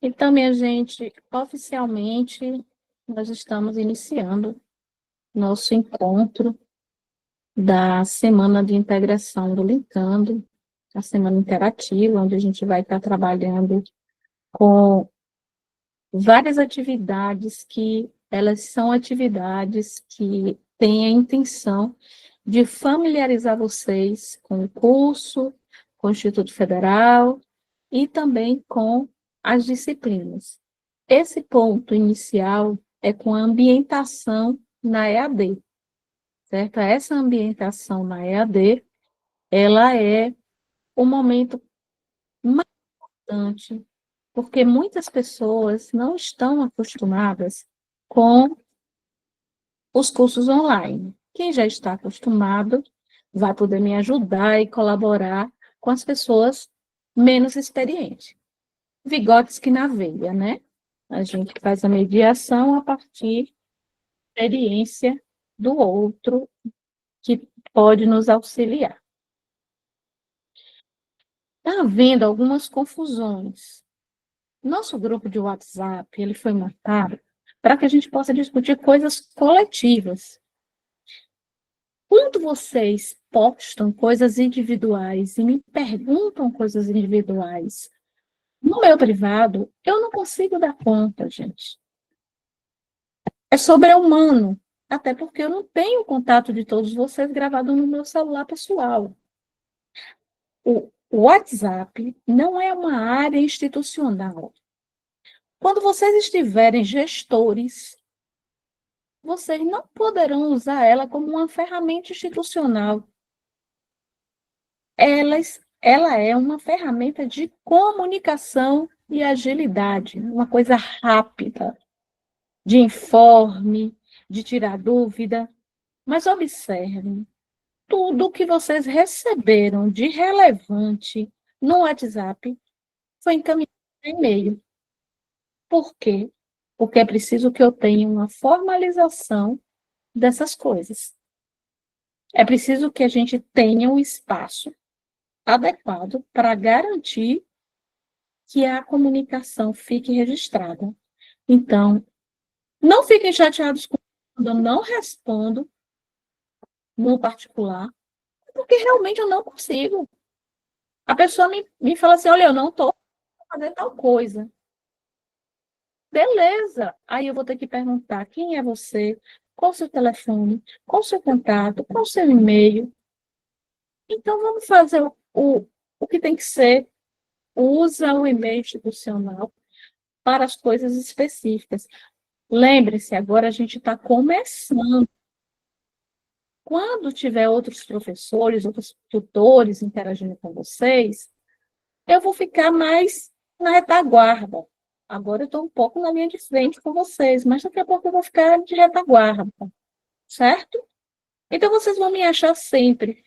Então, minha gente, oficialmente, nós estamos iniciando nosso encontro da Semana de Integração do Linkando, a Semana Interativa, onde a gente vai estar trabalhando com várias atividades que elas são atividades que têm a intenção de familiarizar vocês com o curso, com o Instituto Federal e também com as disciplinas. Esse ponto inicial é com a ambientação na EAD, certo? Essa ambientação na EAD, ela é o momento mais importante, porque muitas pessoas não estão acostumadas com os cursos online. Quem já está acostumado vai poder me ajudar e colaborar com as pessoas menos experientes. Vigotes que na veia, né? A gente faz a mediação a partir da experiência do outro que pode nos auxiliar. Está havendo algumas confusões. Nosso grupo de WhatsApp, ele foi montado para que a gente possa discutir coisas coletivas. Quando vocês postam coisas individuais e me perguntam coisas individuais no meu privado, eu não consigo dar conta, gente. É sobre-humano, até porque eu não tenho contato de todos vocês gravado no meu celular pessoal. O WhatsApp não é uma área institucional. Quando vocês estiverem gestores, vocês não poderão usar ela como uma ferramenta institucional. Ela é uma ferramenta de comunicação e agilidade, uma coisa rápida, de informe, de tirar dúvida. Mas observem, tudo que vocês receberam de relevante no WhatsApp foi encaminhado por e-mail. Por quê? Porque é preciso que eu tenha uma formalização dessas coisas. É preciso que a gente tenha um espaço adequado para garantir que a comunicação fique registrada. Então, não fiquem chateados quando eu não respondo no particular, porque realmente eu não consigo. A pessoa me fala assim, olha, eu não estou fazendo tal coisa. Beleza. Aí eu vou ter que perguntar quem é você, qual o seu telefone, qual o seu contato, qual o seu e-mail. Então, vamos fazer o que tem que ser. Usa o e-mail institucional para as coisas específicas. Lembre-se, agora a gente está começando. Quando tiver outros professores, outros tutores interagindo com vocês, eu vou ficar mais na retaguarda. Agora eu estou um pouco na linha de frente com vocês, mas daqui a pouco eu vou ficar de retaguarda, certo? Então vocês vão me achar sempre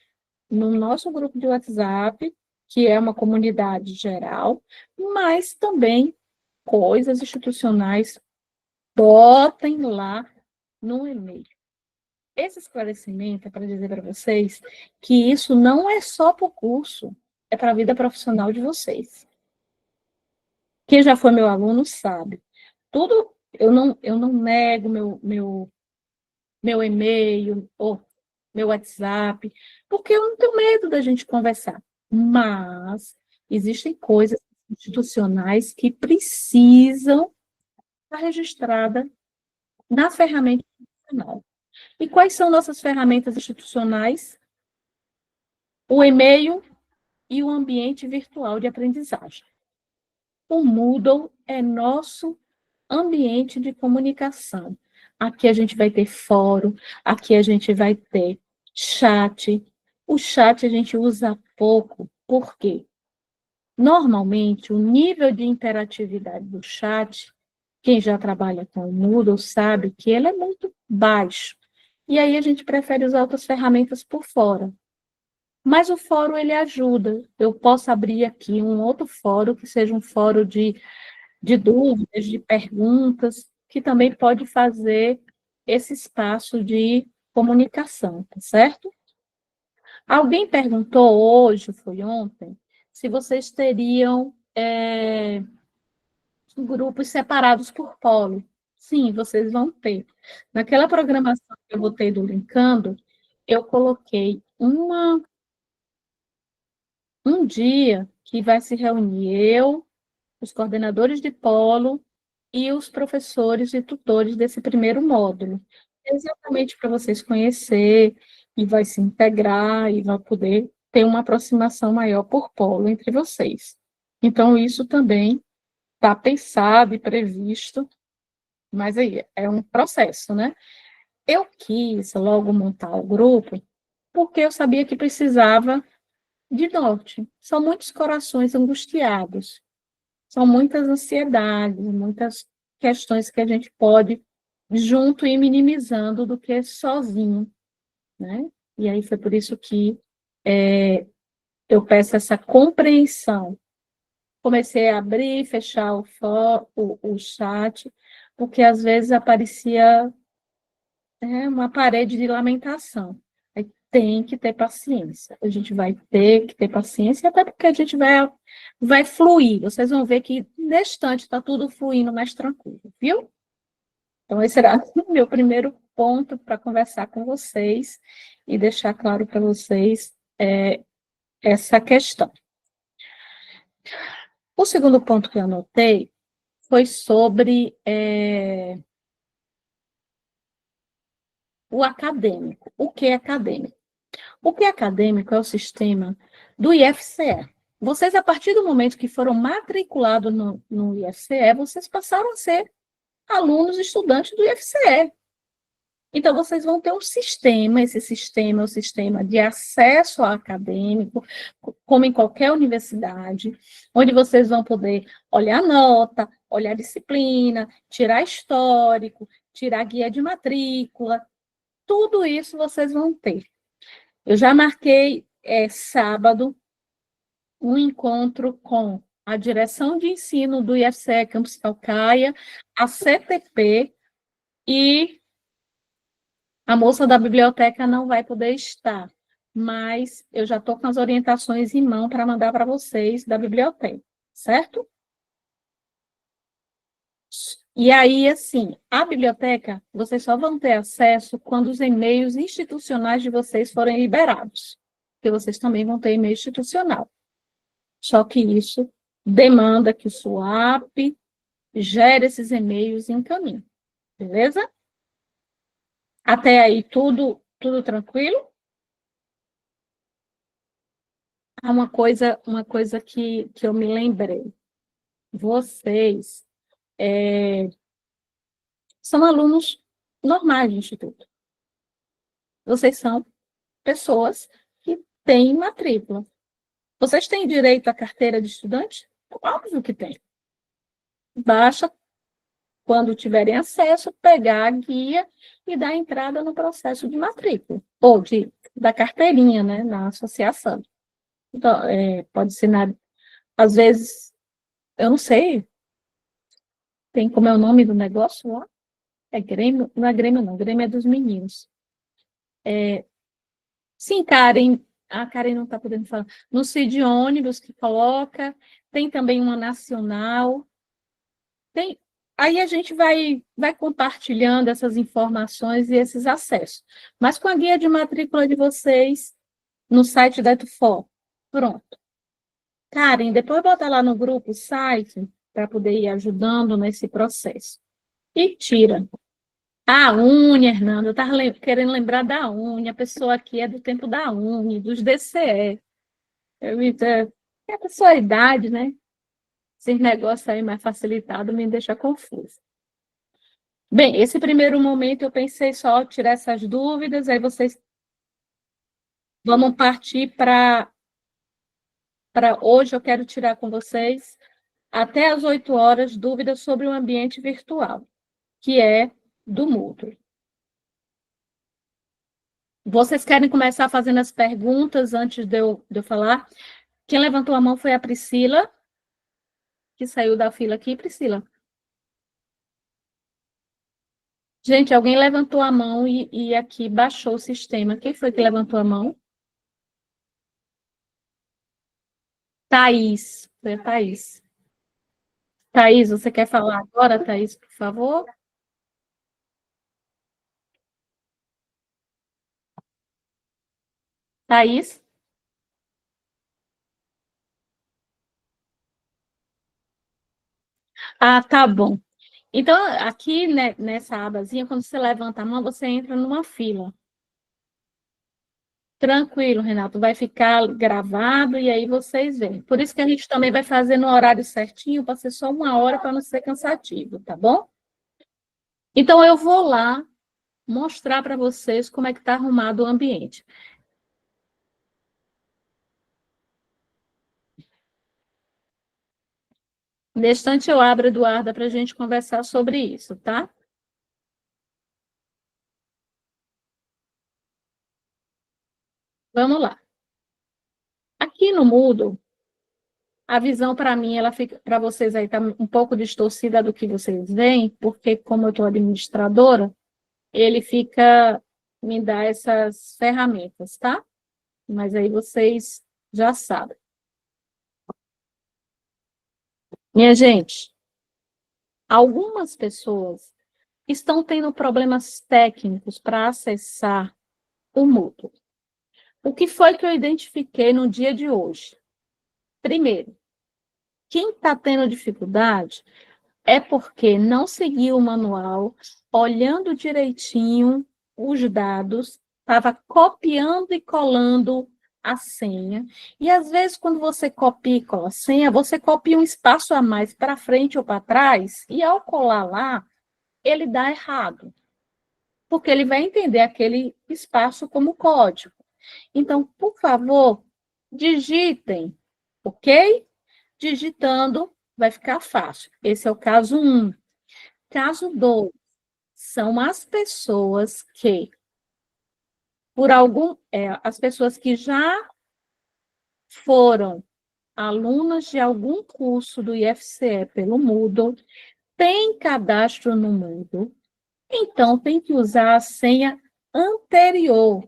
no nosso grupo de WhatsApp, que é uma comunidade geral, mas também coisas institucionais, botem lá no e-mail. Esse esclarecimento é para dizer para vocês que isso não é só para o curso, é para a vida profissional de vocês. Quem já foi meu aluno sabe. Tudo, eu não nego meu e-mail ou meu WhatsApp, porque eu não tenho medo da gente conversar. Mas existem coisas institucionais que precisam estar registrada na ferramenta institucional. E quais são nossas ferramentas institucionais? O e-mail e o ambiente virtual de aprendizagem. O Moodle é nosso ambiente de comunicação. Aqui a gente vai ter fórum, aqui a gente vai ter chat. O chat a gente usa pouco, por quê? Normalmente, o nível de interatividade do chat, quem já trabalha com o Moodle sabe que ele é muito baixo. E aí a gente prefere usar outras ferramentas por fora. Mas o fórum, ele ajuda. Eu posso abrir aqui um outro fórum, que seja um fórum de dúvidas, de perguntas, que também pode fazer esse espaço de comunicação, tá certo? Alguém perguntou hoje, foi ontem, se vocês teriam grupos separados por polo. Sim, vocês vão ter. Naquela programação que eu botei do Linkando, eu coloquei um dia que vai se reunir eu, os coordenadores de polo e os professores e tutores desse primeiro módulo, exatamente para vocês conhecer e vai se integrar e vai poder ter uma aproximação maior por polo entre vocês. Então, isso também está pensado e previsto, mas aí é um processo, né? Eu quis logo montar o grupo porque eu sabia que precisava de norte. São muitos corações angustiados, são muitas ansiedades, muitas questões que a gente pode junto ir minimizando do que sozinho, né? E aí foi por isso que eu peço essa compreensão. Comecei a abrir e fechar o chat, porque às vezes aparecia uma parede de lamentação. Aí tem que ter paciência. A gente vai ter que ter paciência, até porque a gente vai fluir. Vocês vão ver que nesse instante está tudo fluindo mais tranquilo, viu? Então, esse será o meu primeiro ponto para conversar com vocês e deixar claro para vocês essa questão. O segundo ponto que eu anotei foi sobre o acadêmico. O que é acadêmico? O que é acadêmico é o sistema do IFCE. Vocês, a partir do momento que foram matriculados no IFCE, vocês passaram a ser alunos, estudantes do IFCE. Então, vocês vão ter um sistema, esse sistema é o sistema de acesso ao acadêmico, como em qualquer universidade, onde vocês vão poder olhar nota, olhar disciplina, tirar histórico, tirar guia de matrícula, tudo isso vocês vão ter. Eu já marquei sábado um encontro com a direção de ensino do IFCE Campus Calcaia, a CTP e a moça da biblioteca não vai poder estar, mas eu já estou com as orientações em mão para mandar para vocês da biblioteca, certo? E aí, assim, a biblioteca, vocês só vão ter acesso quando os e-mails institucionais de vocês forem liberados, porque vocês também vão ter e-mail institucional. Só que isso demanda que o SUAP gere esses e-mails e encaminhe, beleza? Até aí, tudo tranquilo? Há uma coisa que eu me lembrei. Vocês são alunos normais do Instituto. Vocês são pessoas que têm matrícula. Vocês têm direito à carteira de estudante? Óbvio que tem. Basta, quando tiverem acesso, pegar a guia e dar entrada no processo de matrícula, ou da carteirinha, né, na associação. Então, pode ser, às vezes, eu não sei, tem como é o nome do negócio lá? É Grêmio? Não é Grêmio, não. Grêmio é dos meninos. Sim, Karen. A Karen não está podendo falar. No CID ônibus que coloca. Tem também uma nacional. Aí a gente vai compartilhando essas informações e esses acessos. Mas com a guia de matrícula de vocês, no site da EduFor. Pronto. Karen, depois bota lá no grupo o site, para poder ir ajudando nesse processo. E tira. A unha, Hernando, eu estava querendo lembrar da unha, a pessoa aqui é do tempo da unha, dos DCE. É a pessoa a idade, né? Esses negócios aí mais facilitados me deixa confusa. Bem, esse primeiro momento eu pensei só tirar essas dúvidas, aí vocês vamos partir para hoje eu quero tirar com vocês até às 8 horas dúvidas sobre o ambiente virtual, que é do Moodle. Vocês querem começar fazendo as perguntas antes de eu falar? Quem levantou a mão foi a Priscila, que saiu da fila aqui. Priscila. Gente, alguém levantou a mão e aqui baixou o sistema. Quem foi que levantou a mão? Thaís. Foi a Thaís. Thaís, você quer falar agora, Thaís, por favor? Thaís? Ah, tá bom. Então, aqui, né, nessa abazinha, quando você levanta a mão, você entra numa fila. Tranquilo, Renato, vai ficar gravado e aí vocês veem. Por isso que a gente também vai fazer no horário certinho, para ser só 1 hora, para não ser cansativo, tá bom? Então, eu vou lá mostrar para vocês como é que está arrumado o ambiente. Nesse instante, eu abro, Eduarda, para a gente conversar sobre isso, tá? Vamos lá. Aqui no Moodle, a visão para mim, ela fica, para vocês aí, está um pouco distorcida do que vocês veem, porque como eu estou administradora, ele fica, me dá essas ferramentas, tá? Mas aí vocês já sabem. Minha gente, algumas pessoas estão tendo problemas técnicos para acessar o Moodle. O que foi que eu identifiquei no dia de hoje? Primeiro, quem está tendo dificuldade é porque não seguiu o manual, olhando direitinho os dados, estava copiando e colando a senha. E às vezes, quando você copia e cola a senha, você copia um espaço a mais para frente ou para trás, e ao colar lá, ele dá errado, porque ele vai entender aquele espaço como código. Então, por favor, digitem, ok? Digitando vai ficar fácil. Esse é o caso 1. Caso 2, são as pessoas que, as pessoas que já foram alunas de algum curso do IFCE pelo Moodle, têm cadastro no Moodle, então tem que usar a senha anterior.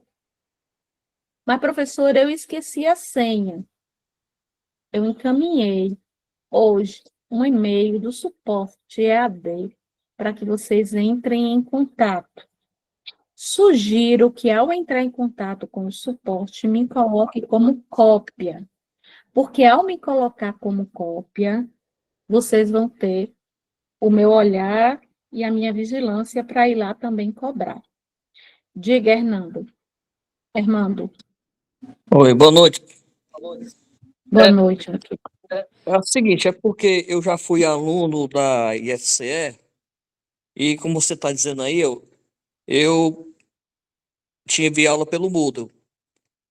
Mas, professora, eu esqueci a senha. Eu encaminhei hoje um e-mail do suporte EAD para que vocês entrem em contato. Sugiro que, ao entrar em contato com o suporte, me coloque como cópia, porque ao me colocar como cópia, vocês vão ter o meu olhar e a minha vigilância para ir lá também cobrar. Diga, Hernando. Hernando, Oi, boa noite. boa noite. Aqui. É o seguinte, é porque eu já fui aluno da IFCE e como você está dizendo aí, eu tive aula pelo Moodle.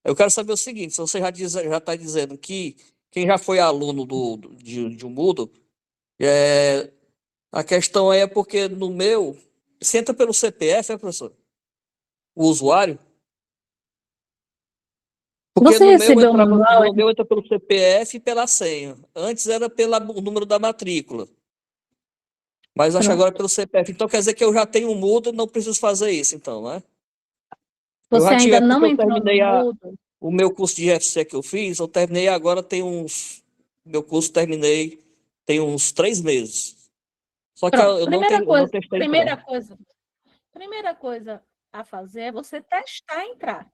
Eu quero saber o seguinte, se você já está dizendo que quem já foi aluno de um Moodle, é, a questão aí é porque no meu, você entra pelo CPF, é, professor? O usuário? Porque Você recebeu o manual? no meu entra pelo CPF e pela senha. Antes era pelo número da matrícula. Mas acho que Pronto. agora é pelo CPF. Então quer dizer que eu já tenho um Moodle, não preciso fazer isso, então, né? Eu Você já tive, ainda é porque não eu entrou no terminei Moodle? o meu curso de FC que eu fiz, eu terminei agora tem uns. Meu curso terminei tem uns 3 meses. Só que Pronto. eu não testei entrar. Primeira coisa a fazer é você testar entrar.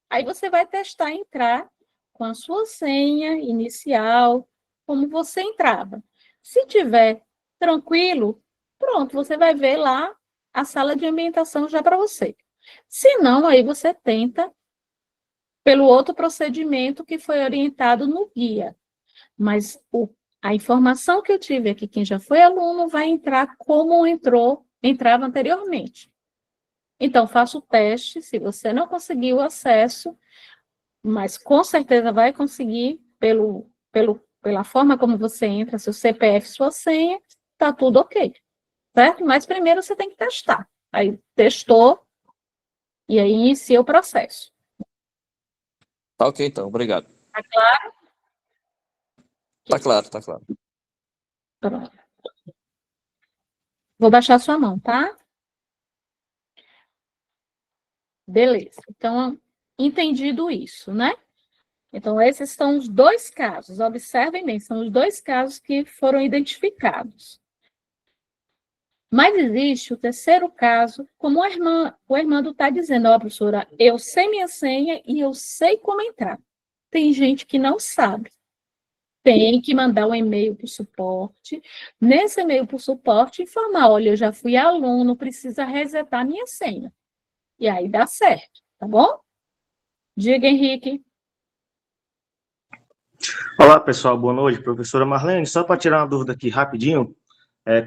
Aí você vai testar entrar com a sua senha inicial, como você entrava. Se tiver tranquilo, pronto, você vai ver lá a sala de ambientação já para você. Se não, aí você tenta pelo outro procedimento que foi orientado no guia. Mas a informação que eu tive aqui, quem já foi aluno vai entrar como entrava anteriormente. Então, faça o teste, se você não conseguiu acesso, mas com certeza vai conseguir pela forma como você entra, seu CPF, sua senha, tá tudo ok, certo? Mas primeiro você tem que testar. Aí testou e aí inicia o processo. Tá ok, então, obrigado. Tá claro? Tá claro, tá claro. Pronto. Vou baixar sua mão, tá? Beleza. Então, entendido isso, né? Então, esses são os dois casos, observem bem, são os dois casos que foram identificados. Mas existe o terceiro caso, como o Armando está dizendo, ó, professora, eu sei minha senha e eu sei como entrar. Tem gente que não sabe. Tem que mandar um e-mail para o suporte. Nesse e-mail para o suporte, informar, olha, eu já fui aluno, precisa resetar minha senha. E aí dá certo, tá bom? Diga, Henrique. Olá, pessoal, boa noite. Professora Marlene, só para tirar uma dúvida aqui rapidinho,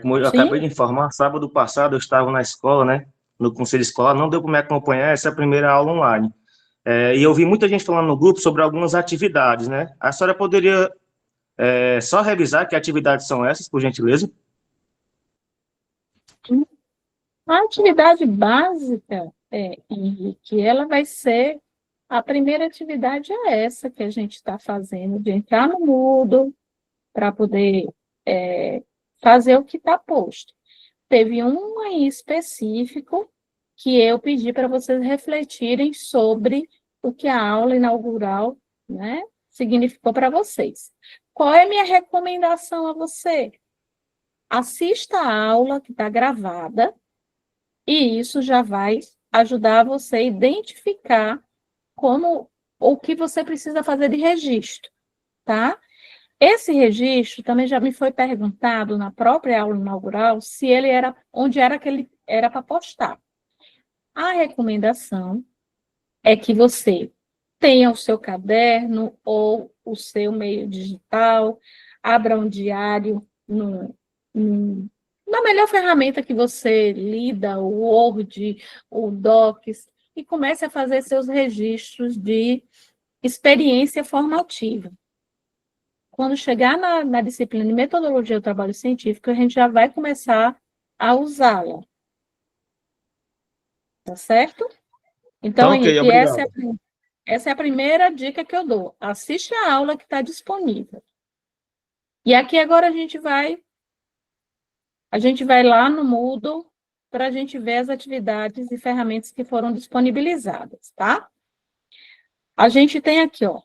como eu acabei Sim? de informar, sábado passado eu estava na escola, né, no conselho escolar, não deu para me acompanhar essa primeira aula online. E eu vi muita gente falando no grupo sobre algumas atividades, né? A senhora poderia só revisar que atividades são essas, por gentileza? A atividade básica, Henrique, ela vai ser, a primeira atividade é essa que a gente está fazendo, de entrar no Moodle para poder fazer o que está posto. Teve um aí específico que eu pedi para vocês refletirem sobre o que a aula inaugural, né, significou para vocês. Qual é a minha recomendação a você? Assista a aula que está gravada, e isso já vai ajudar você a identificar como o que você precisa fazer de registro, tá? Esse registro também já me foi perguntado na própria aula inaugural se ele era onde era que ele era para postar. A recomendação é que você tenha o seu caderno ou o seu meio digital, abra um diário na melhor ferramenta que você lida, o Word, o Docs, e comece a fazer seus registros de experiência formativa. Quando chegar na disciplina de metodologia do trabalho científico, a gente já vai começar a usá-la. Tá certo? Tá Então, ok, Henrique, obrigado. essa é a primeira dica que eu dou. Assiste a aula que está disponível. E aqui agora a gente vai lá no Moodle para a gente ver as atividades e ferramentas que foram disponibilizadas, tá? A gente tem aqui, ó,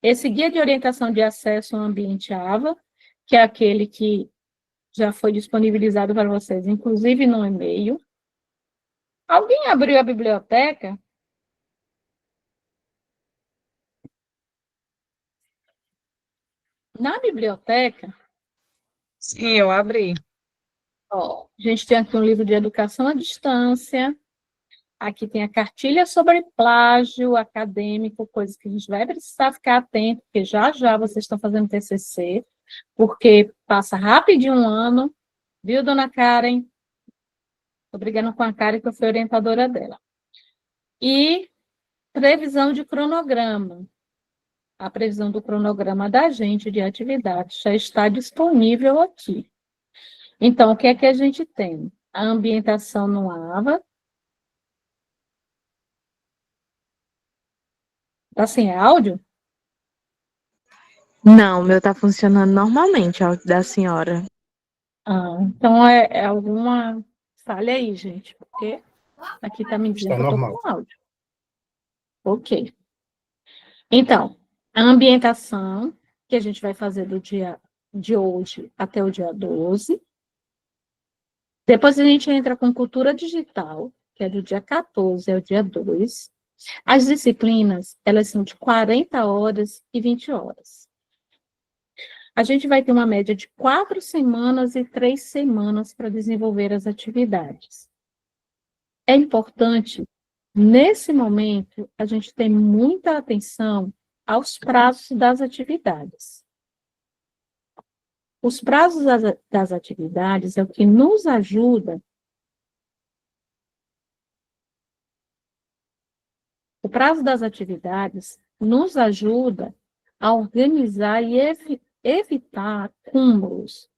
esse guia de orientação de acesso ao ambiente AVA, que é aquele que já foi disponibilizado para vocês, inclusive no e-mail. Alguém abriu a biblioteca? Na biblioteca, Sim, eu abri. ó, a gente tem aqui um livro de educação à distância, aqui tem a cartilha sobre plágio acadêmico, coisas que a gente vai precisar ficar atento, porque já já vocês estão fazendo TCC, porque passa rapidinho um ano, viu, dona Karen? Estou brigando com a Karen, que eu fui orientadora dela. E previsão de cronograma. A previsão do cronograma da gente de atividades já está disponível aqui. Então, o que é que a gente tem? A ambientação no AVA. Está sem áudio? Não, o meu tá funcionando normalmente, ó, da senhora. Ah, então é alguma falha aí, gente, porque aqui está me dizendo Está que eu estou normal. com áudio. Ok. Então, a ambientação, que a gente vai fazer do dia de hoje até o dia 12. Depois a gente entra com cultura digital, que é do dia 14 ao dia 2. As disciplinas, elas são de 40 horas e 20 horas. A gente vai ter uma média de 4 semanas e 3 semanas para desenvolver as atividades. É importante, nesse momento, a gente ter muita atenção aos prazos das atividades. Os prazos das atividades é o que nos ajuda. O prazo das atividades nos ajuda a organizar e evitar acúmulos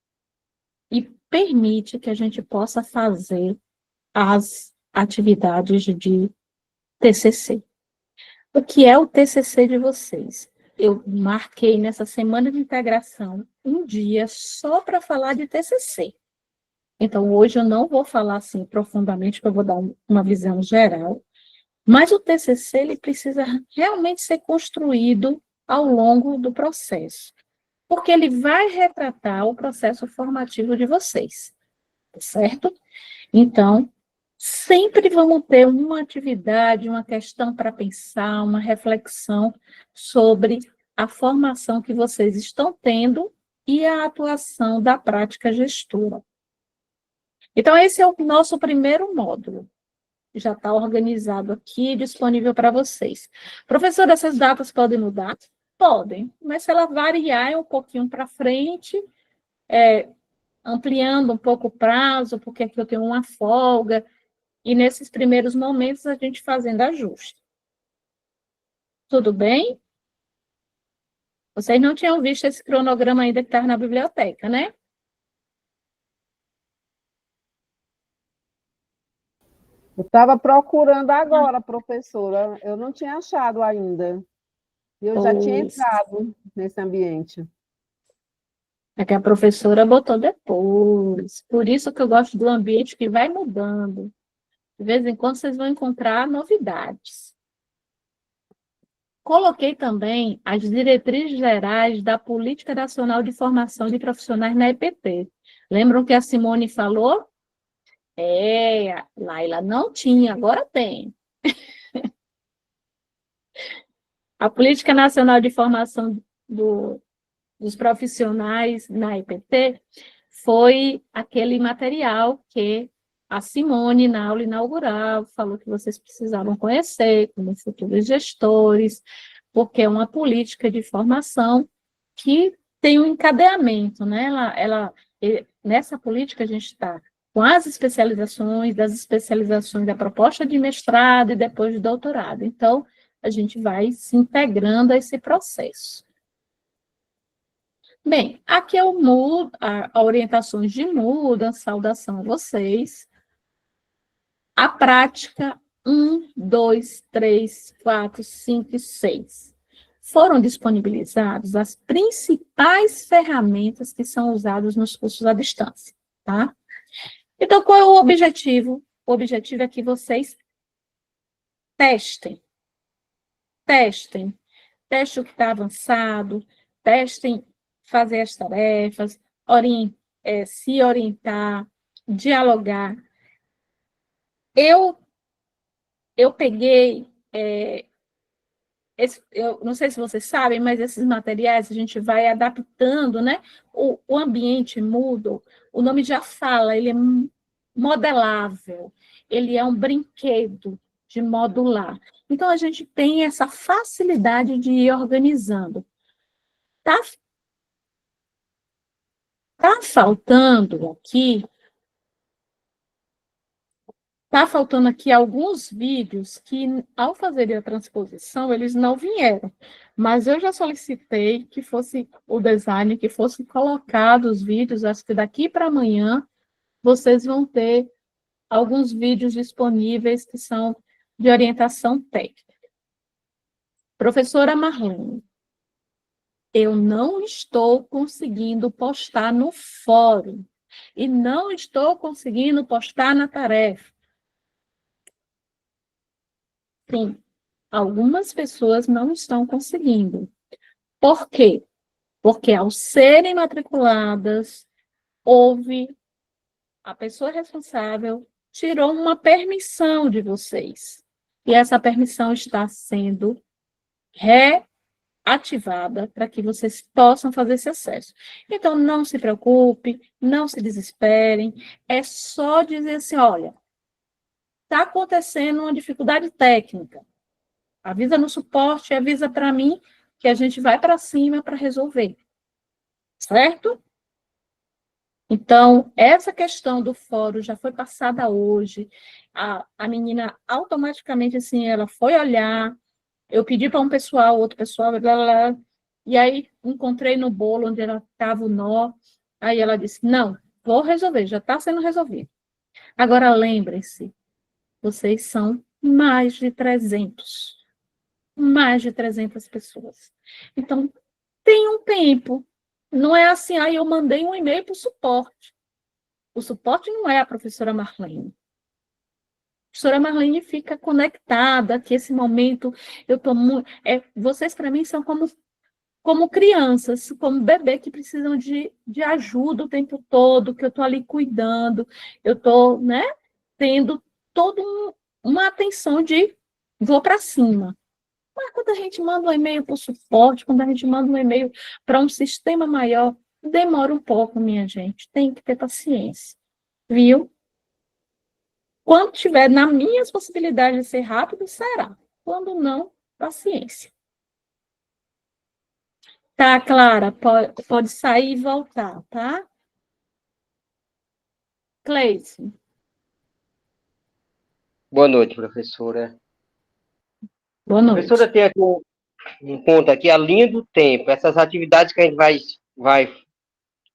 e permite que a gente possa fazer as atividades de TCC. O que é o TCC de vocês? Eu marquei nessa semana de integração um dia só para falar de TCC. Então, hoje eu não vou falar assim profundamente, porque eu vou dar uma visão geral, mas o TCC ele precisa realmente ser construído ao longo do processo, porque ele vai retratar o processo formativo de vocês, tá certo? Então, sempre vamos ter uma atividade, uma questão para pensar, uma reflexão sobre a formação que vocês estão tendo e a atuação da prática gestora. Então, esse é o nosso primeiro módulo. Já está organizado aqui, disponível para vocês. Professor, essas datas podem mudar? Podem, mas se ela variar um pouquinho para frente, ampliando um pouco o prazo, porque aqui eu tenho uma folga, e nesses primeiros momentos a gente fazendo ajuste. Tudo bem? Vocês não tinham visto esse cronograma ainda que estava na biblioteca, né? Eu estava procurando agora, professora. Eu não tinha achado ainda. E eu já tinha Pois. entrado nesse ambiente. É que a professora botou depois. Por isso que eu gosto do ambiente que vai mudando. De vez em quando vocês vão encontrar novidades. Coloquei também as diretrizes gerais da Política Nacional de Formação de Profissionais na EPT. Lembram que a Simone falou? Laila não tinha, agora tem. A Política Nacional de Formação dos Profissionais na EPT foi aquele material que a Simone, na aula inaugural, falou que vocês precisavam conhecer como futuros gestores, porque é uma política de formação que tem um encadeamento, né? Nessa política a gente está com as especializações, das especializações da proposta de mestrado e depois de doutorado. Então, a gente vai se integrando a esse processo. Bem, aqui eu mudo a orientações de mudança, saudação a vocês. A prática 1, 2, 3, 4, 5 e 6. Foram disponibilizadas as principais ferramentas que são usadas nos cursos à distância, tá? Então, qual é o objetivo? O objetivo é que vocês testem. Testem o que está avançado, testem fazer as tarefas, se orientar, dialogar. Eu peguei, eu não sei se vocês sabem, mas esses materiais a gente vai adaptando, né? O ambiente muda, o nome já fala, ele é modelável, ele é um brinquedo de modular. Então, a gente tem essa facilidade de ir organizando. Tá faltando aqui alguns vídeos que, ao fazer a transposição, eles não vieram. Mas eu já solicitei que fosse o design, que fosse colocado os vídeos, acho que daqui para amanhã vocês vão ter alguns vídeos disponíveis que são de orientação técnica. Professora Marlene, eu não estou conseguindo postar no fórum e não estou conseguindo postar na tarefa. Sim, algumas pessoas não estão conseguindo. Por quê? Porque ao serem matriculadas, a pessoa responsável tirou uma permissão de vocês. E essa permissão está sendo reativada para que vocês possam fazer esse acesso. Então, não se preocupe, não se desesperem, é só dizer assim, olha, está acontecendo uma dificuldade técnica. Avisa no suporte, avisa para mim, que a gente vai para cima para resolver. Certo? Então, essa questão do fórum já foi passada hoje. A menina, automaticamente, assim, ela foi olhar. Eu pedi para um pessoal, outro pessoal, blá, blá, blá, e aí encontrei no bolo onde ela estava o nó. Aí ela disse, não, vou resolver, já está sendo resolvido. Agora, lembrem-se, vocês são mais de 300 pessoas. Então, tem um tempo. Não é assim, aí eu mandei um e-mail para o suporte. O suporte não é a professora Marlene. A professora Marlene fica conectada, que esse momento eu estou muito... vocês, para mim, são como como crianças, como bebê que precisam de ajuda o tempo todo, que eu estou ali cuidando, eu estou, né, tendo toda uma atenção de vou para cima. Mas quando a gente manda um e-mail para o suporte, quando a gente manda um e-mail para um sistema maior, demora um pouco, minha gente. Tem que ter paciência, viu? Quando tiver nas minhas possibilidades de ser rápido, será. Quando não, paciência. Tá, Clara, pode sair e voltar, tá? Cleiton, Boa noite, professora. boa noite. Professora, tem aqui um ponto aqui, a linha do tempo. Essas atividades que a gente vai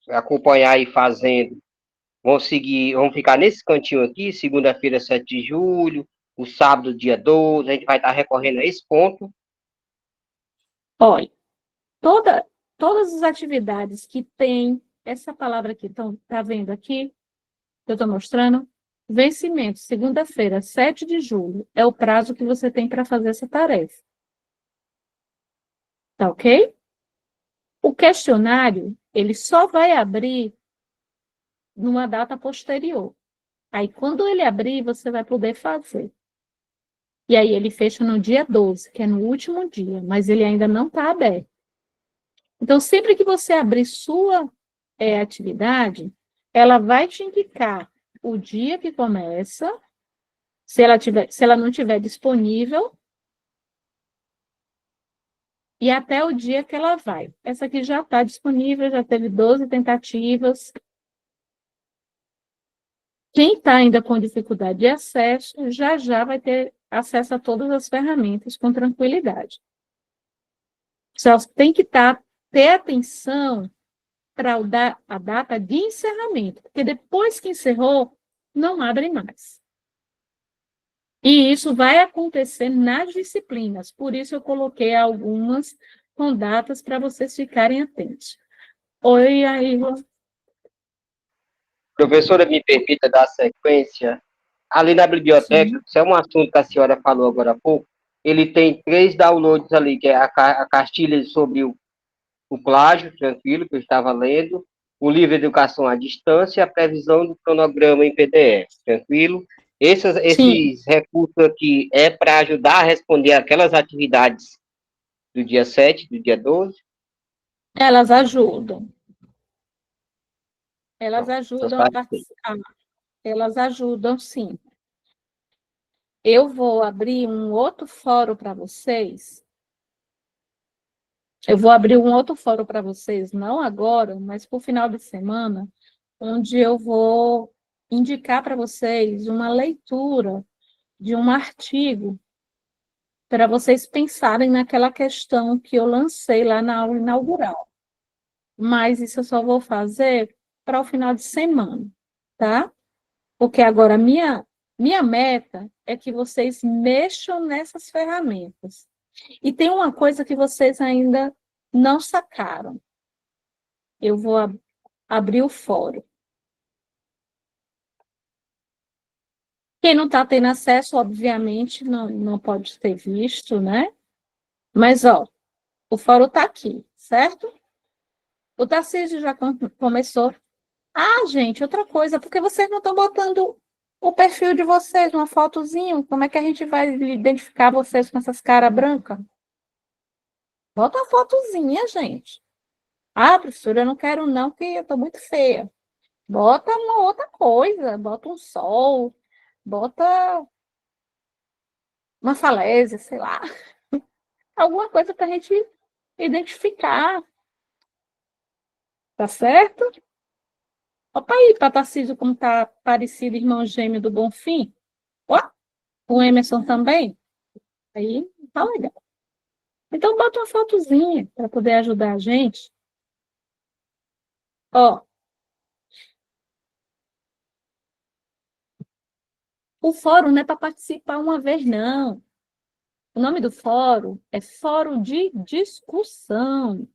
acompanhar e fazendo, vão ficar nesse cantinho aqui, segunda-feira, 7 de julho, o sábado, dia 12, a gente vai estar recorrendo a esse ponto. Olha, todas as atividades que tem essa palavra aqui, então, tá vendo aqui? Que eu estou mostrando? Vencimento, segunda-feira, 7 de julho, é o prazo que você tem para fazer essa tarefa. Tá ok? O questionário, ele só vai abrir numa data posterior. Aí, quando ele abrir, você vai poder fazer. E aí, ele fecha no dia 12, que é no último dia, mas ele ainda não está aberto. Então, sempre que você abrir sua atividade, ela vai te indicar o dia que começa, se ela não estiver disponível, e até o dia que ela vai. Essa aqui já está disponível, já teve 12 tentativas. Quem está ainda com dificuldade de acesso, já vai ter acesso a todas as ferramentas com tranquilidade. Só tem que ter atenção para a data de encerramento, porque depois que encerrou, não abre mais. E isso vai acontecer nas disciplinas, por isso eu coloquei algumas com datas para vocês ficarem atentos. Oi, Aila. Professora, me permita dar sequência. Ali na biblioteca, Sim. isso é um assunto que a senhora falou agora há pouco, ele tem 3 downloads ali, que é a cartilha sobre o plágio, tranquilo, que eu estava lendo, o livro Educação à Distância e a previsão do cronograma em PDF, tranquilo. Esses recursos aqui é para ajudar a responder aquelas atividades do dia 7, do dia 12? Elas ajudam. Elas ajudam a participar. Elas ajudam, sim. Eu vou abrir um outro fórum para vocês. Eu vou abrir um outro fórum para vocês, não agora, mas por final de semana, onde eu vou indicar para vocês uma leitura de um artigo para vocês pensarem naquela questão que eu lancei lá na aula inaugural. Mas isso eu só vou fazer para o final de semana, tá? Porque agora a minha meta é que vocês mexam nessas ferramentas. E tem uma coisa que vocês ainda não sacaram. Eu vou abrir o fórum. Quem não está tendo acesso, obviamente, não pode ter visto, né? Mas, ó, o fórum está aqui, certo? O Tarcísio já começou. Ah, gente, outra coisa, porque vocês não estão botando o perfil de vocês, uma fotozinha? Como é que a gente vai identificar vocês com essas caras brancas? Bota uma fotozinha, gente. Ah, professora, eu não quero não, porque eu estou muito feia. Bota uma outra coisa, bota um sol, bota uma falésia, sei lá. Alguma coisa para a gente identificar. Tá certo? Opa aí, para Tarcísio, como tá parecido, irmão gêmeo do Bonfim. Ó, o Emerson também. Aí, tá legal. Então, bota uma fotozinha para poder ajudar a gente. Ó, o fórum não é para participar uma vez, não. O nome do fórum é Fórum de Discussão.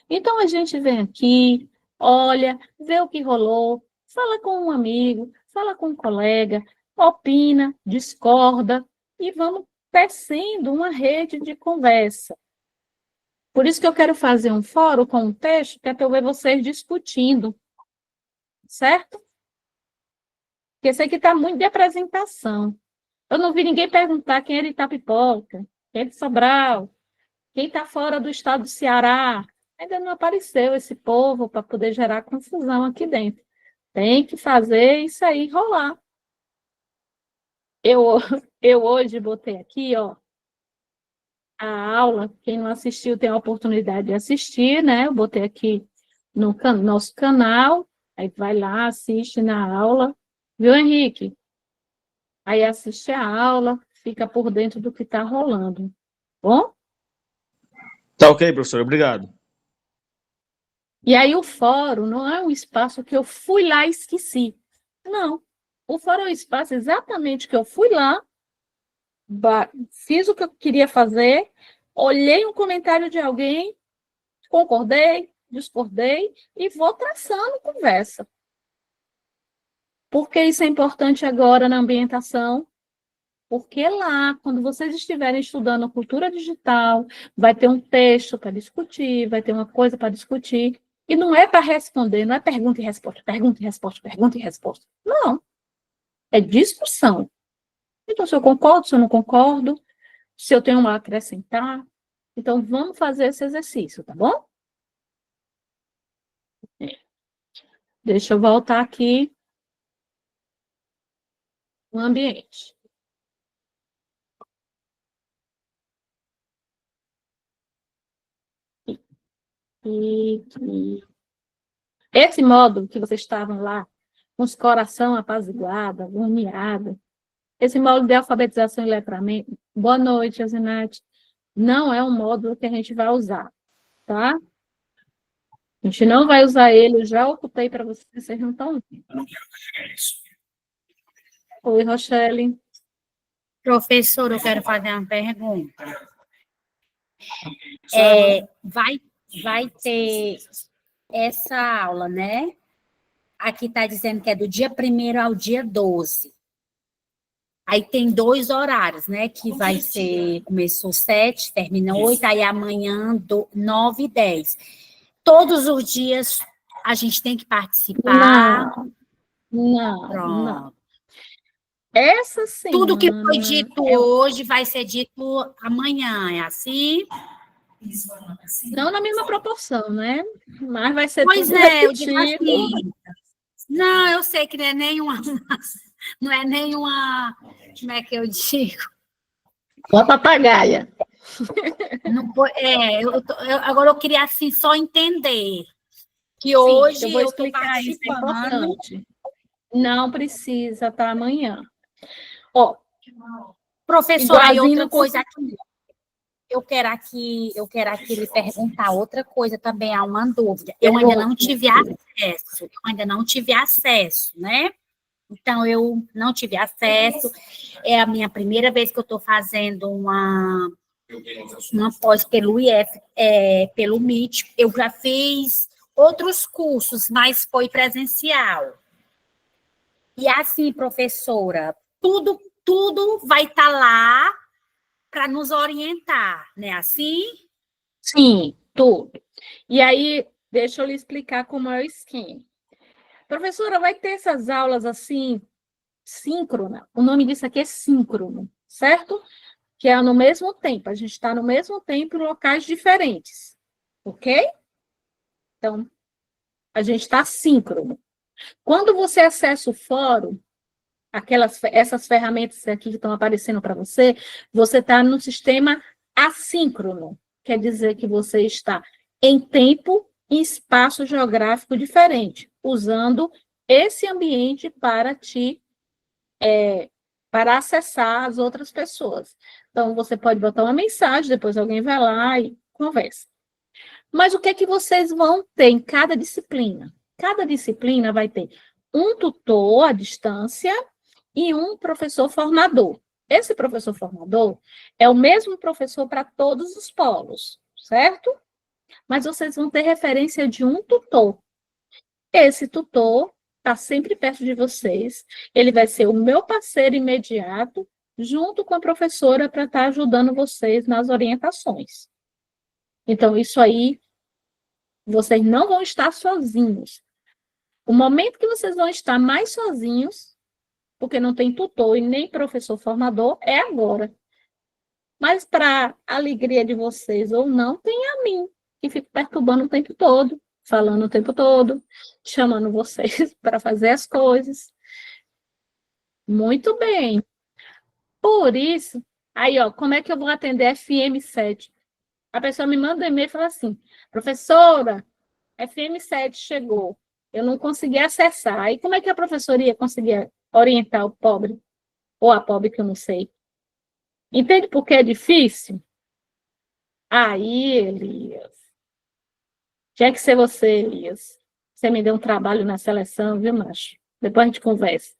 Então, a gente vem aqui, olha, vê o que rolou, fala com um amigo, fala com um colega, opina, discorda, e vamos tecendo uma rede de conversa. Por isso que eu quero fazer um fórum com um texto, que é para eu ver vocês discutindo, certo? Porque esse aqui está muito de apresentação. Eu não vi ninguém perguntar quem é de Itapipoca, quem é de Sobral, quem está fora do estado do Ceará. Ainda não apareceu esse povo para poder gerar confusão aqui dentro. Tem que fazer isso aí rolar. Eu, eu hoje botei aqui, ó, a aula. Quem não assistiu tem a oportunidade de assistir, né? Eu botei aqui no nosso canal. Aí vai lá, assiste na aula. Viu, Henrique? Aí assiste a aula, fica por dentro do que está rolando. Bom? Tá ok, professor, obrigado. E aí o fórum não é um espaço que eu fui lá e esqueci. Não. O fórum é um espaço exatamente que eu fui lá, fiz o que eu queria fazer, olhei um comentário de alguém, concordei, discordei e vou traçando conversa. Por que isso é importante agora na ambientação? Porque lá, quando vocês estiverem estudando cultura digital, vai ter um texto para discutir, vai ter uma coisa para discutir, e não é para responder, não é pergunta e resposta, pergunta e resposta, pergunta e resposta. Não. É discussão. Então, se eu concordo, se eu não concordo, se eu tenho a acrescentar. Então, vamos fazer esse exercício, tá bom? Deixa eu voltar aqui no ambiente. E esse módulo que vocês estavam lá, com os coração apaziguado, agoniado, esse módulo de alfabetização e letramento, boa noite, Azinete, não é um módulo que a gente vai usar, tá? A gente não vai usar ele, eu já ocupei para vocês, vocês não estão vendo. Oi, Rochelle. Professor, eu quero fazer uma pergunta. Vai ter essa aula, né? Aqui está dizendo que é do dia 1º ao dia 12. Aí tem 2 horários, né? Que vai ser, começou 7, termina 8, aí amanhã 9 e 10. Todos os dias a gente tem que participar. Não. Pronto. Essa semana... Tudo que foi dito hoje vai ser dito amanhã, é assim? Não na mesma proporção, né? Mas vai ser Pois tudo é, eu digo repetido. assim. Não, eu sei que não é nenhuma... Não é nenhuma... Como é que eu digo? Uma papagaia. Não, agora eu queria, assim, só entender que hoje eu vou estou explicar isso, é participando. importante. Não precisa para amanhã. Ó, professora, aí outra no coisa aqui. Eu quero aqui lhe perguntar outra coisa também, há uma dúvida. Eu ainda não tive acesso, né? Então, eu não tive acesso. É a minha primeira vez que eu estou fazendo uma pós pelo pelo MIT. Eu já fiz outros cursos, mas foi presencial. E assim, professora, tudo vai estar lá para nos orientar, né? Assim? Sim, tudo. E aí, deixa eu lhe explicar como é o esquema. Professora, vai ter essas aulas assim, síncrona. O nome disso aqui é síncrono, certo? Que é no mesmo tempo. A gente está no mesmo tempo em locais diferentes. Ok? Então, a gente está síncrono. Quando você acessa o fórum, essas ferramentas aqui que estão aparecendo para você, você está no sistema assíncrono. Quer dizer que você está em tempo e espaço geográfico diferente, usando esse ambiente para para acessar as outras pessoas. Então, você pode botar uma mensagem, depois alguém vai lá e conversa. Mas o que é que vocês vão ter em cada disciplina? Cada disciplina vai ter um tutor à distância e um professor formador. Esse professor formador é o mesmo professor para todos os polos, certo? Mas vocês vão ter referência de um tutor. Esse tutor está sempre perto de vocês, ele vai ser o meu parceiro imediato, junto com a professora, para estar ajudando vocês nas orientações. Então, isso aí, vocês não vão estar sozinhos. O momento que vocês vão estar mais sozinhos, porque não tem tutor e nem professor formador, é agora. Mas, para alegria de vocês ou não, tem a mim, que fico perturbando o tempo todo, falando o tempo todo, chamando vocês para fazer as coisas. Muito bem. Por isso, aí, ó, como é que eu vou atender FM7? A pessoa me manda um e-mail e fala assim, professora, FM7 chegou, eu não consegui acessar. Aí como é que a professora ia conseguir orientar o pobre? Ou a pobre que eu não sei. Entende por que é difícil? Aí, Elias, tinha que ser você, Elias. Você me deu um trabalho na seleção, viu, macho? Depois a gente conversa.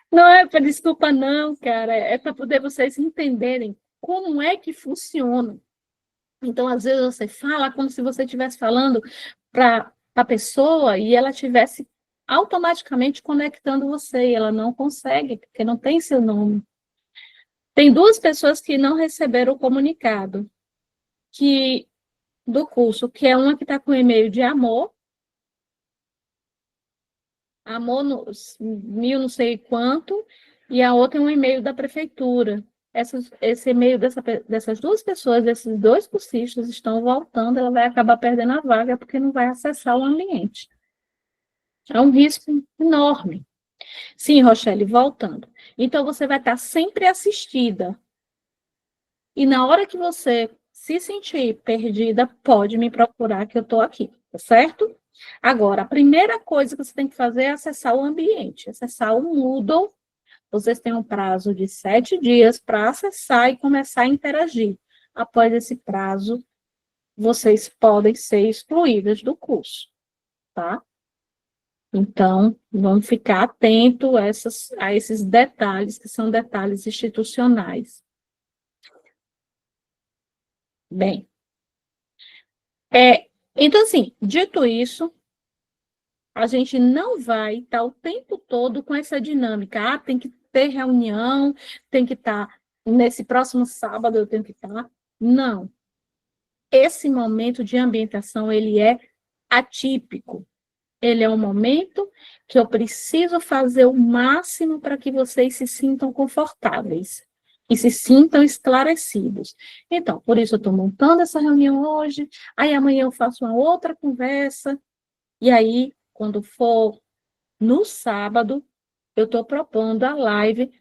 Não é para desculpa, não, cara. É para poder vocês entenderem como é que funciona. Então, às vezes, você fala como se você estivesse falando para a pessoa e ela estivesse automaticamente conectando você, e ela não consegue, porque não tem seu nome. Tem duas pessoas que não receberam o comunicado do curso, que é uma que está com e-mail de amor mil não sei quanto, e a outra é um e-mail da prefeitura. Esse e-mail dessas duas pessoas, desses dois cursistas, estão voltando, ela vai acabar perdendo a vaga porque não vai acessar o ambiente. É um risco enorme. Sim, Rochelle, voltando. Então, você vai estar sempre assistida. E na hora que você se sentir perdida, pode me procurar que eu estou aqui, tá certo? Agora, a primeira coisa que você tem que fazer é acessar o ambiente, acessar o Moodle. Vocês têm um prazo de 7 dias para acessar e começar a interagir. Após esse prazo, vocês podem ser excluídas do curso, tá? Então, vamos ficar atento a esses detalhes, que são detalhes institucionais. Bem, então, assim, dito isso, a gente não vai estar o tempo todo com essa dinâmica. Ah, tem que ter reunião, tem que estar nesse próximo sábado, eu tenho que estar. Não. Esse momento de ambientação, ele é atípico. Ele é um momento que eu preciso fazer o máximo para que vocês se sintam confortáveis e se sintam esclarecidos. Então, por isso eu estou montando essa reunião hoje, aí amanhã eu faço uma outra conversa, e aí, quando for no sábado, eu estou propondo a live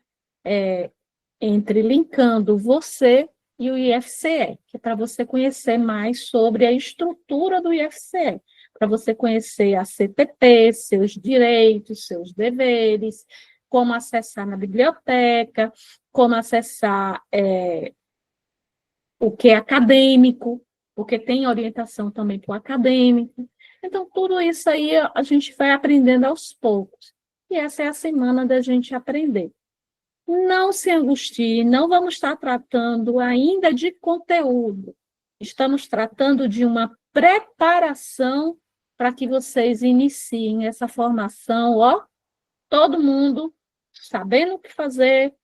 linkando você e o IFCE, que é para você conhecer mais sobre a estrutura do IFCE, para você conhecer a CTP, seus direitos, seus deveres, como acessar na biblioteca, como acessar o que é acadêmico, porque tem orientação também para o acadêmico. Então, tudo isso aí a gente vai aprendendo aos poucos. E essa é a semana da gente aprender. Não se angustie, não vamos estar tratando ainda de conteúdo. Estamos tratando de uma preparação para que vocês iniciem essa formação, todo mundo sabendo o que fazer,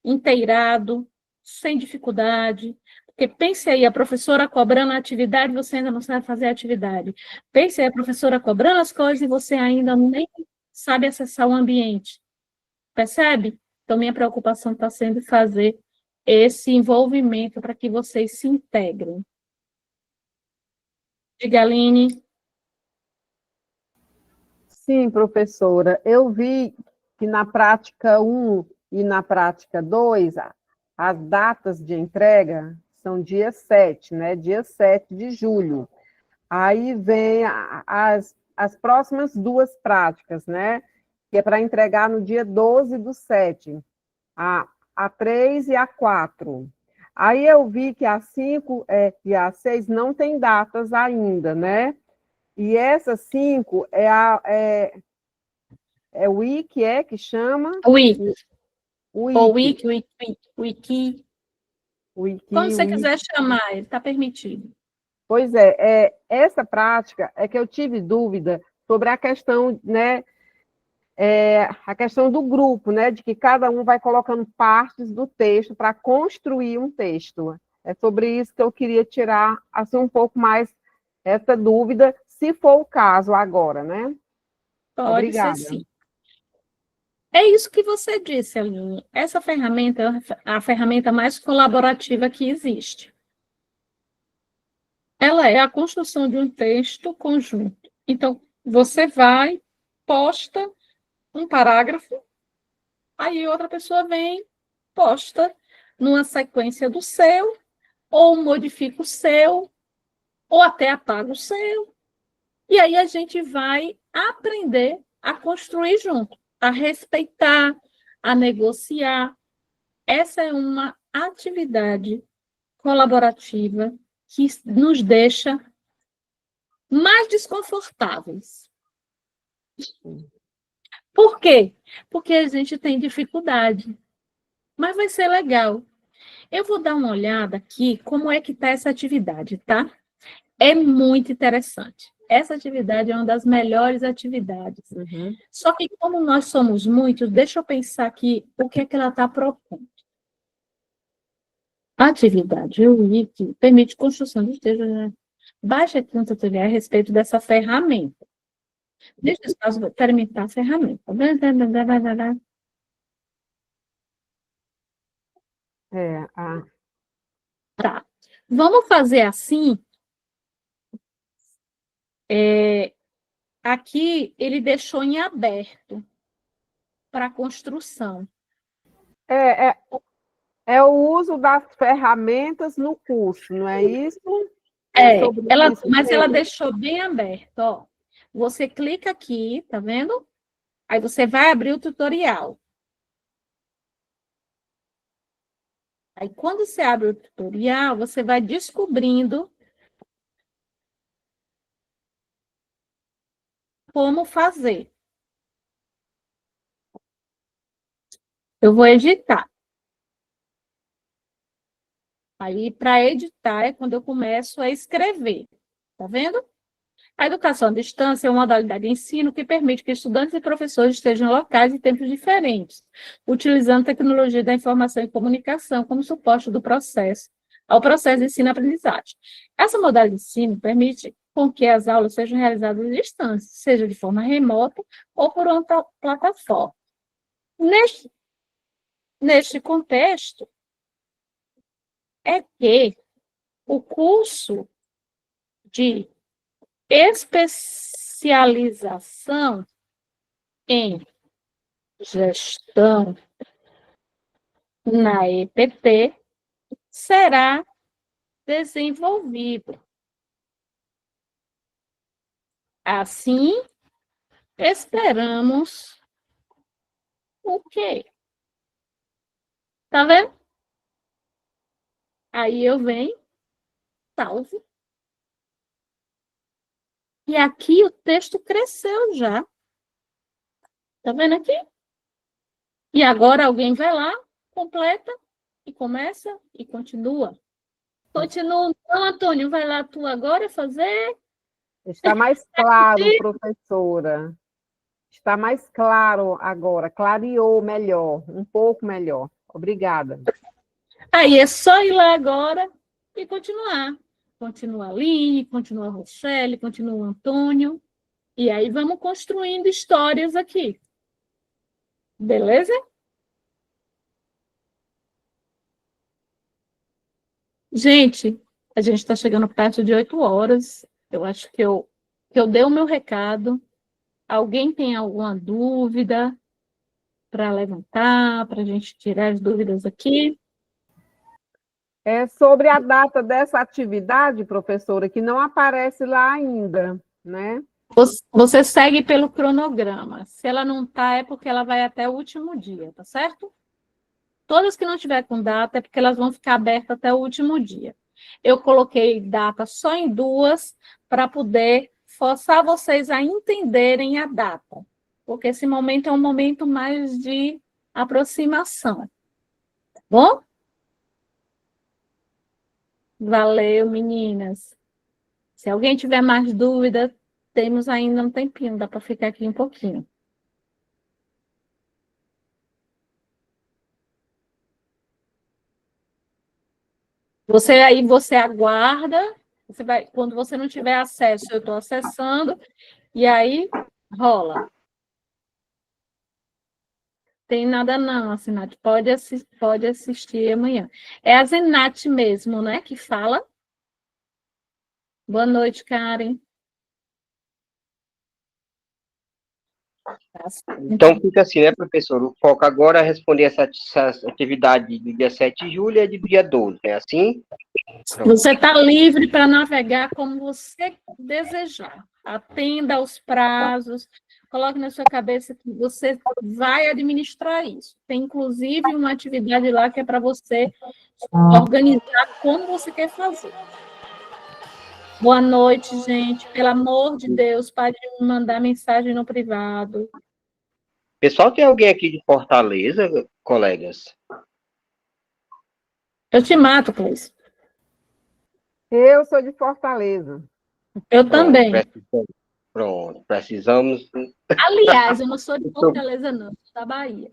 inteirado, sem dificuldade. Porque pense aí, a professora cobrando a atividade, você ainda não sabe fazer a atividade. Pense aí, a professora cobrando as coisas e você ainda nem sabe acessar o ambiente. Percebe? Então, minha preocupação está sendo fazer esse envolvimento para que vocês se integrem. Diga, Aline. Sim, professora. Eu vi que na prática 1 e na prática 2, as datas de entrega são dia 7, né? Dia 7 de julho. Aí vem as próximas duas práticas, né? Que é para entregar no dia 12/7, a 3 e a 4. Aí eu vi que a 5 e a 6 não tem datas ainda, né? E essa 5 é o Wiki, que chama? Wiki. Ou Wiki. Wiki. Wiki. Como você quiser chamar, ele está permitido. Pois é, essa prática é que eu tive dúvida sobre a questão, né, a questão do grupo, né? De que cada um vai colocando partes do texto para construir um texto. É sobre isso que eu queria tirar assim, um pouco mais essa dúvida, se for o caso agora, né? Pode ser Obrigada. sim. É isso que você disse, Aline. Essa ferramenta é a ferramenta mais colaborativa que existe. Ela é a construção de um texto conjunto. Então, você vai, posta um parágrafo, aí outra pessoa vem, posta numa sequência do seu, ou modifica o seu, ou até apaga o seu. E aí a gente vai aprender a construir junto, a respeitar, a negociar. Essa é uma atividade colaborativa que nos deixa mais desconfortáveis. Por quê? Porque a gente tem dificuldade. Mas vai ser legal. Eu vou dar uma olhada aqui como é que está essa atividade, tá? É muito interessante. Essa atividade é uma das melhores atividades. Uhum. Só que como nós somos muitos, deixa eu pensar aqui o que é que ela está propondo. A atividade, o wiki, permite construção de textos, né? Baixe aqui um tutorial a respeito dessa ferramenta. Deixa eu experimentar a ferramenta. A Tá. Vamos fazer assim. Aqui ele deixou em aberto para construção. É, é o uso das ferramentas no curso, não é isso? Sobre isso Mas ela mesmo? deixou bem aberto, ó. Você clica aqui, tá vendo? Aí você vai abrir o tutorial. Aí quando você abre o tutorial, você vai descobrindo como fazer. Eu vou editar. Aí, para editar, é quando eu começo a escrever. Tá vendo? A educação à distância é uma modalidade de ensino que permite que estudantes e professores estejam em locais e tempos diferentes, utilizando tecnologia da informação e comunicação como suporte ao processo de ensino-aprendizagem. Essa modalidade de ensino permite com que as aulas sejam realizadas à distância, seja de forma remota ou por uma plataforma. Neste contexto, é que o curso de especialização em gestão na EPT será desenvolvido. Assim, esperamos o quê? Tá vendo? Aí eu venho, salvo. E aqui o texto cresceu já. Tá vendo aqui? E agora alguém vai lá, completa, e começa, e continua. Continua. Não, Antônio, vai lá tu agora fazer. Está mais claro, professora. Está mais claro agora, clareou melhor, um pouco melhor. Obrigada. Aí é só ir lá agora e continuar. Continua a Aline, continua a Rochelle, continua o Antônio. E aí vamos construindo histórias aqui. Beleza? Gente, a gente está chegando perto de 8 horas. Eu acho que eu dei o meu recado. Alguém tem alguma dúvida para levantar, para a gente tirar as dúvidas aqui? É sobre a data dessa atividade, professora, que não aparece lá ainda, né? Você segue pelo cronograma. Se ela não está, é porque ela vai até o último dia, tá certo? Todas que não tiver com data é porque elas vão ficar abertas até o último dia. Eu coloquei data só em 2 para poder forçar vocês a entenderem a data, porque esse momento é um momento mais de aproximação. Tá bom? Valeu, meninas. Se alguém tiver mais dúvida, temos ainda um tempinho, dá para ficar aqui um pouquinho. Você aguarda, quando você não tiver acesso, eu estou acessando, e aí rola. Tem nada não, Zenate. Pode assistir amanhã. É a Zenate mesmo, né, que fala. Boa noite, Karen. Então fica assim, né, professor? O foco agora é responder essa atividade do dia 7 de julho e do dia 12, é assim? Pronto. Você está livre para navegar como você desejar. Atenda aos prazos, coloque na sua cabeça que você vai administrar isso. Tem, inclusive, uma atividade lá que é para você organizar como você quer fazer. Boa noite, gente. Pelo amor de Deus, pode me mandar mensagem no privado. Pessoal, tem alguém aqui de Fortaleza, colegas? Eu te mato, Cleice. Eu sou de Fortaleza. Eu também. Pronto, precisamos. Aliás, eu não sou de Fortaleza, não. Sou da Bahia.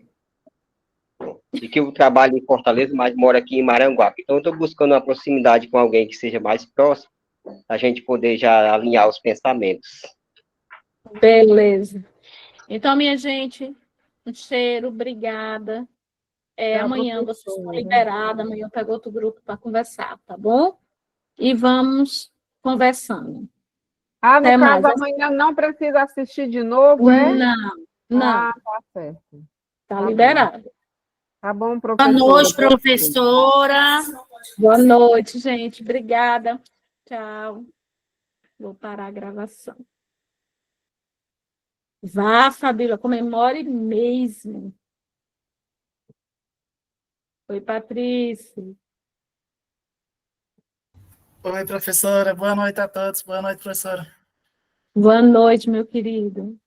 E que eu trabalho em Fortaleza, mas moro aqui em Maranguape. Então, eu estou buscando uma proximidade com alguém que seja mais próximo, a gente poder já alinhar os pensamentos. Beleza. Então, minha gente, um cheiro, obrigada. Amanhã vocês estão liberados, amanhã eu pego outro grupo para conversar, tá bom? E vamos conversando. No Até caso, mais. amanhã não precisa assistir de novo, é? Não, Tá certo. tá liberado. Tá bom, Boa professora. noite, professora. Boa noite, gente. Obrigada. Tchau. Vou parar a gravação. Vá, Fabíola, comemore mesmo. Oi, Patrícia. Oi, professora. Boa noite a todos. Boa noite, professora. Boa noite, meu querido.